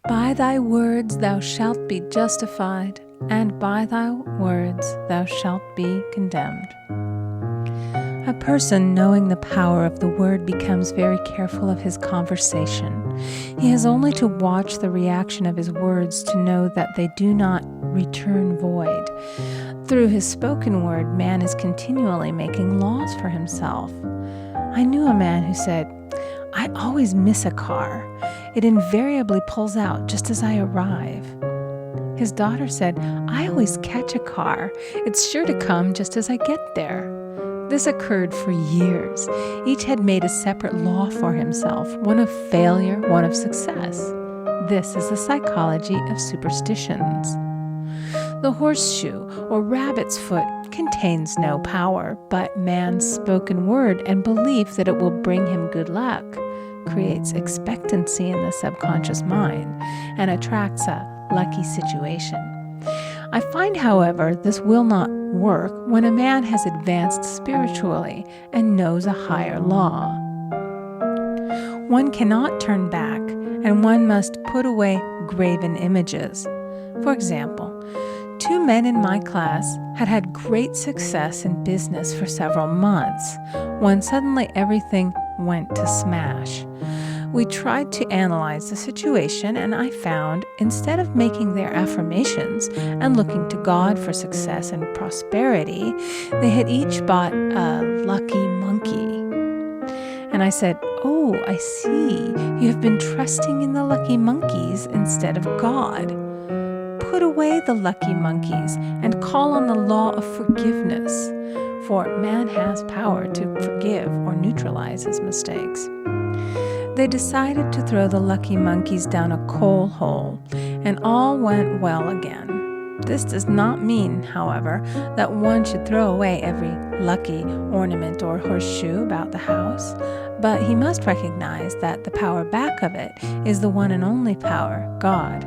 By thy words thou shalt be justified, and by thy words thou shalt be condemned. A person knowing the power of the word becomes very careful of his conversation. He has only to watch the reaction of his words to know that they do not return void. Through his spoken word, man is continually making laws for himself. I knew a man who said, "I always miss a car. It invariably pulls out just as I arrive." His daughter said, "I always catch a car. It's sure to come just as I get there." This occurred for years. Each had made a separate law for himself, one of failure, one of success. This is the psychology of superstitions. The horseshoe or rabbit's foot contains no power, but man's spoken word and belief that it will bring him good luck creates expectancy in the subconscious mind and attracts a lucky situation. I find, however, this will not work when a man has advanced spiritually and knows a higher law. One cannot turn back, and one must put away graven images. For example, 2 men in my class had had great success in business for several months, when suddenly everything went to smash. We tried to analyze the situation, and I found, instead of making their affirmations and looking to God for success and prosperity, they had each bought a lucky monkey. And I said, "Oh, I see. You have been trusting in the lucky monkeys instead of God. Put away the lucky monkeys and call on the law of forgiveness, for man has power to forgive or neutralize his mistakes." They decided to throw the lucky monkeys down a coal hole, and all went well again. This does not mean, however, that one should throw away every lucky ornament or horseshoe about the house, but he must recognize that the power back of it is the one and only power, God,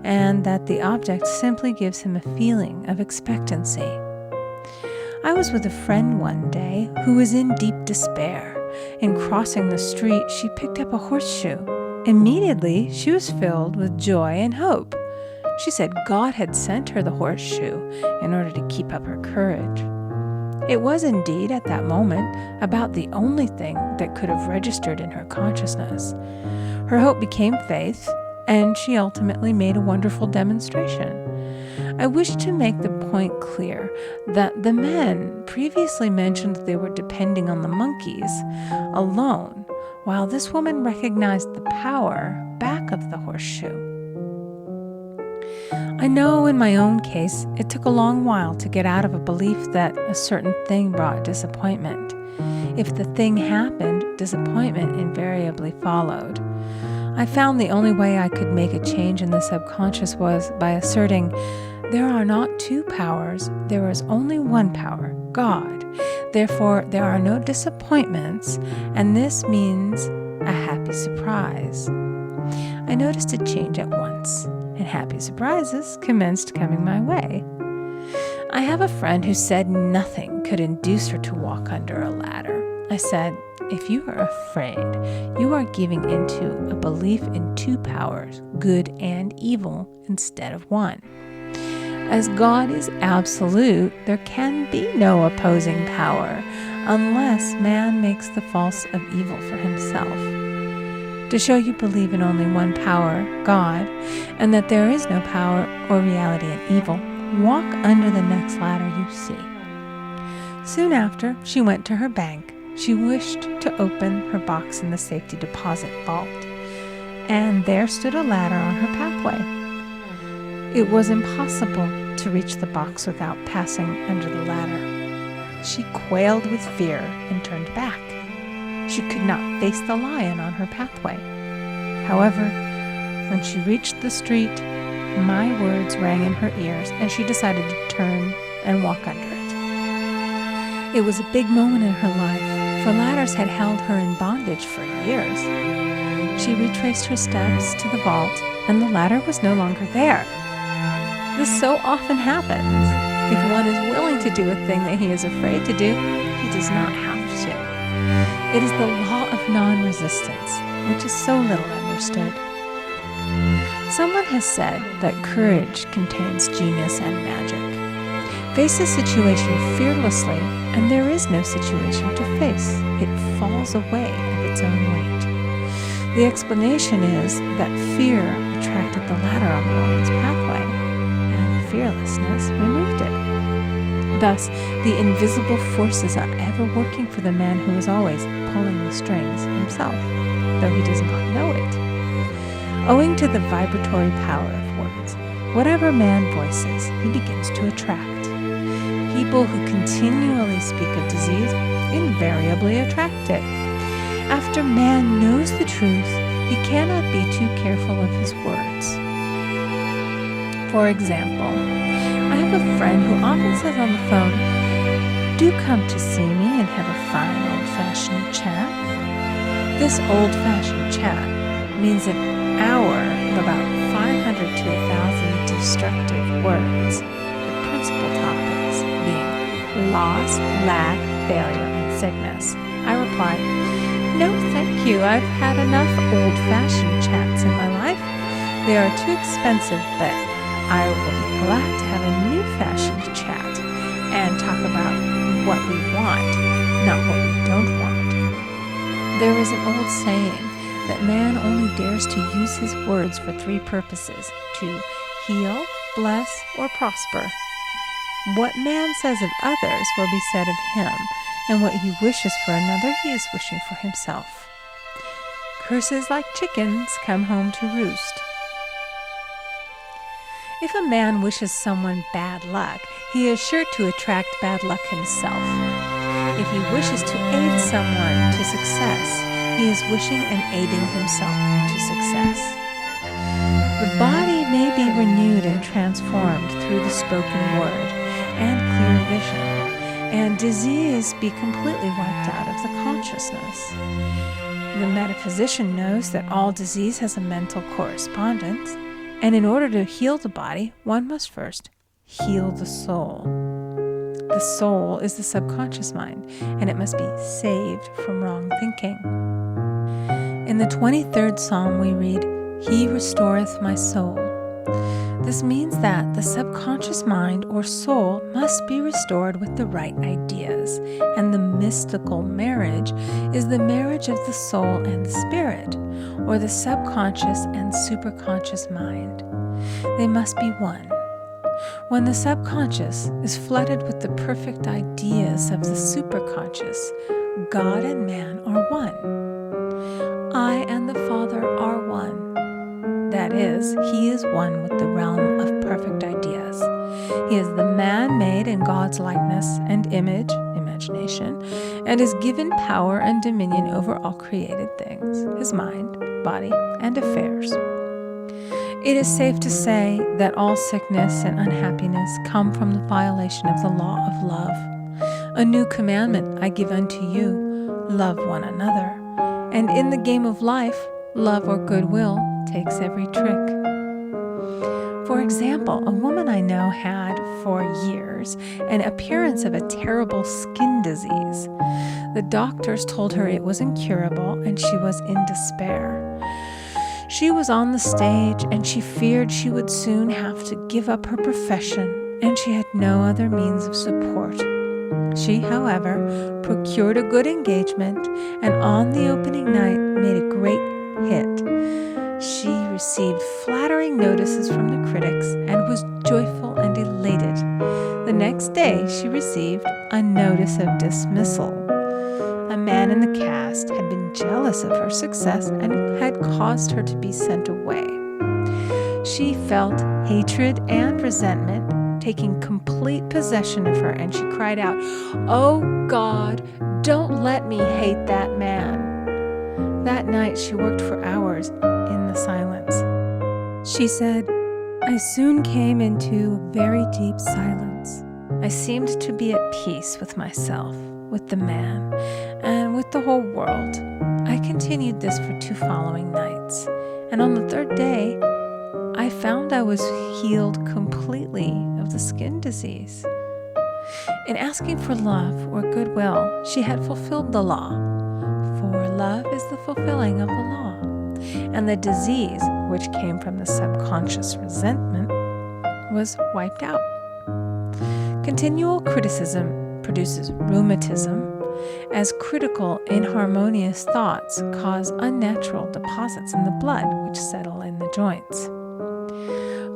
and that the object simply gives him a feeling of expectancy. I was with a friend one day who was in deep despair. In crossing the street, she picked up a horseshoe. Immediately, she was filled with joy and hope. She said God had sent her the horseshoe in order to keep up her courage. It was indeed, at that moment, about the only thing that could have registered in her consciousness. Her hope became faith, and she ultimately made a wonderful demonstration. I wish to make the point clear that the men previously mentioned they were depending on the monkeys alone, while this woman recognized the power back of the horseshoe. I know in my own case, it took a long while to get out of a belief that a certain thing brought disappointment. If the thing happened, disappointment invariably followed. I found the only way I could make a change in the subconscious was by asserting, there are not 2 powers, there is only one power, God. Therefore, there are no disappointments, and this means a happy surprise. I noticed a change at once, and happy surprises commenced coming my way. I have a friend who said nothing could induce her to walk under a ladder. I said, "If you are afraid, you are giving into a belief in 2 powers, good and evil, instead of one. As God is absolute, there can be no opposing power unless man makes the false of evil for himself. To show you believe in only one power, God, and that there is no power or reality in evil, walk under the next ladder you see." Soon after, she went to her bank. She wished to open her box in the safety deposit vault, and there stood a ladder on her pathway. It was impossible to reach the box without passing under the ladder. She quailed with fear and turned back. She could not face the lion on her pathway. However, when she reached the street, my words rang in her ears, and she decided to turn and walk under it. It was a big moment in her life, for ladders had held her in bondage for years. She retraced her steps to the vault, and the ladder was no longer there. This so often happens. If one is willing to do a thing that he is afraid to do, he does not have to. It is the law of non-resistance, which is so little understood. Someone has said that courage contains genius and magic. Face a situation fearlessly, and there is no situation to face. It falls away of its own weight. The explanation is that fear attracted the ladder on the woman's pathway, and fearlessness removed it. Thus, the invisible forces are ever working for the man who is always pulling the strings himself, though he does not know it. Owing to the vibratory power of words, whatever man voices, he begins to attract. People who continually speak of disease invariably attract it. After man knows the truth, he cannot be too careful of his words. For example, I have a friend who often says on the phone, "Do come to see me and have a fine old-fashioned chat." This old-fashioned chat means an hour of about 500 to 1,000 destructive words, the principal topics being loss, lack, failure, and sickness. I reply, "No, thank you. I've had enough old-fashioned chats in my life. They are too expensive, but I will be glad to have a new-fashioned chat and talk about what we want, not what we don't want." There is an old saying that man only dares to use his words for three purposes: to heal, bless, or prosper. What man says of others will be said of him, and what he wishes for another, he is wishing for himself. Curses like chickens come home to roost. If a man wishes someone bad luck, he is sure to attract bad luck himself. If he wishes to aid someone to success, he is wishing and aiding himself to success. The body may be renewed and transformed through the spoken word and clear vision, and disease be completely wiped out of the consciousness. The metaphysician knows that all disease has a mental correspondence, and in order to heal the body, one must first heal the soul. The soul is the subconscious mind, and it must be saved from wrong thinking. In the 23rd Psalm we read, "He restoreth my soul." This means that the subconscious mind or soul must be restored with the right ideas, and the mystical marriage is the marriage of the soul and the spirit, or the subconscious and superconscious mind. They must be one. When the subconscious is flooded with the perfect ideas of the superconscious, God and man are one. I and the Father are one. That is, he is one with the realm of perfect ideas. He is the man made in God's likeness and image, imagination, and is given power and dominion over all created things, his mind, body, and affairs. It is safe to say that all sickness and unhappiness come from the violation of the law of love. A new commandment I give unto you, love one another. And in the game of life, love or goodwill takes every trick. For example, a woman I know had, for years, an appearance of a terrible skin disease. The doctors told her it was incurable and she was in despair. She was on the stage and she feared she would soon have to give up her profession, and she had no other means of support. She, however, procured a good engagement and on the opening night made a great hit. She received flattering notices from the critics and was joyful and elated. The next day she received a notice of dismissal. A man in the cast had been jealous of her success and had caused her to be sent away. She felt hatred and resentment taking complete possession of her, and she cried out, "Oh God, don't let me hate that man." That night she worked for hours in the silence. She said, "I soon came into a very deep silence. I seemed to be at peace with myself, with the man, and with the whole world. I continued this for 2 following nights, and on the 3rd day, I found I was healed completely of the skin disease." In asking for love or goodwill, she had fulfilled the law, for love is the fulfilling of the law, and the disease which came from the subconscious resentment, was wiped out. Continual criticism produces rheumatism, as critical, inharmonious thoughts cause unnatural deposits in the blood which settle in the joints.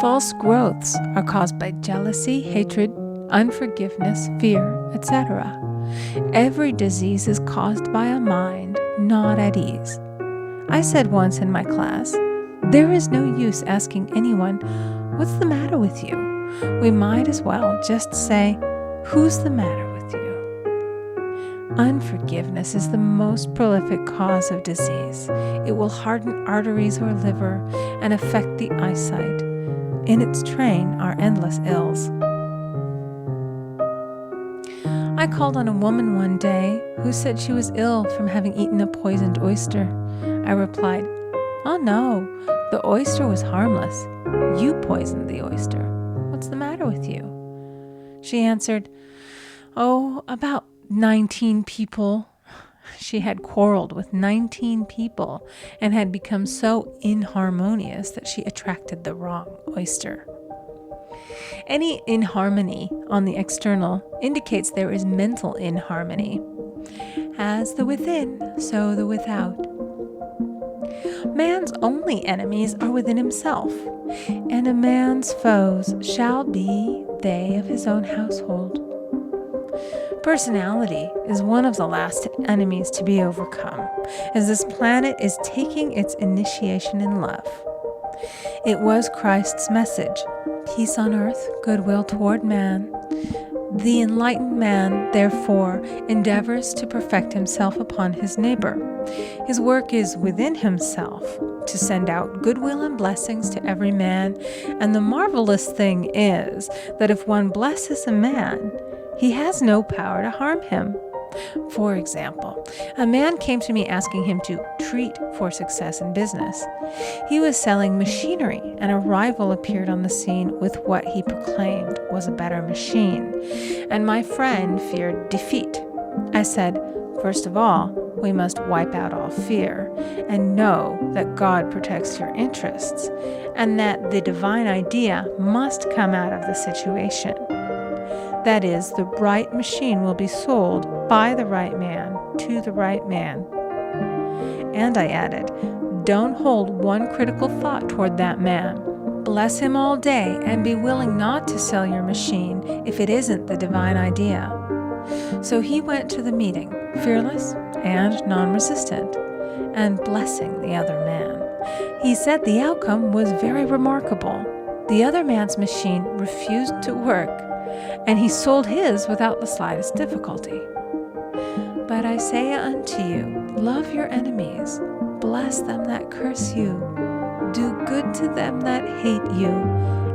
False growths are caused by jealousy, hatred, unforgiveness, fear, etc. Every disease is caused by a mind not at ease. I said once in my class, there is no use asking anyone, "What's the matter with you?" We might as well just say, "Who's the matter with you?" Unforgiveness is the most prolific cause of disease. It will harden arteries or liver and affect the eyesight. In its train are endless ills. I called on a woman one day who said she was ill from having eaten a poisoned oyster. I replied, "Oh no, the oyster was harmless. You poisoned the oyster. What's the matter with you?" She answered, "Oh, about 19 people." She had quarreled with 19 people and had become so inharmonious that she attracted the wrong oyster. Any inharmony on the external indicates there is mental inharmony. As the within, so the without. Man's only enemies are within himself, and a man's foes shall be they of his own household. Personality is one of the last enemies to be overcome, as this planet is taking its initiation in love. It was Christ's message, peace on earth, goodwill toward man. The enlightened man, therefore, endeavors to perfect himself upon his neighbor. His work is within himself, to send out goodwill and blessings to every man, and the marvelous thing is that if one blesses a man, he has no power to harm him. For example, a man came to me asking him to treat for success in business. He was selling machinery, and a rival appeared on the scene with what he proclaimed was a better machine, and my friend feared defeat. I said, first of all, we must wipe out all fear and know that God protects your interests, and that the divine idea must come out of the situation. That is, the right machine will be sold by the right man to the right man. And I added, don't hold one critical thought toward that man. Bless him all day and be willing not to sell your machine if it isn't the divine idea. So he went to the meeting, fearless and non-resistant, and blessing the other man. He said the outcome was very remarkable. The other man's machine refused to work, and he sold his without the slightest difficulty. But I say unto you, love your enemies, bless them that curse you, do good to them that hate you,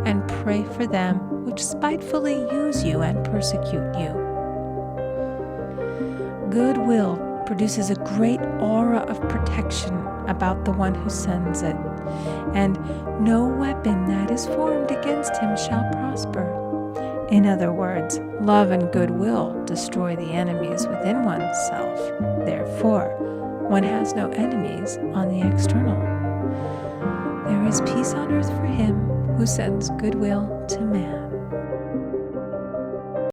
and pray for them which spitefully use you and persecute you. Goodwill produces a great aura of protection about the one who sends it, and no weapon that is formed against him shall prosper. In other words, love and goodwill destroy the enemies within oneself. Therefore, one has no enemies on the external. There is peace on earth for him who sends goodwill to man.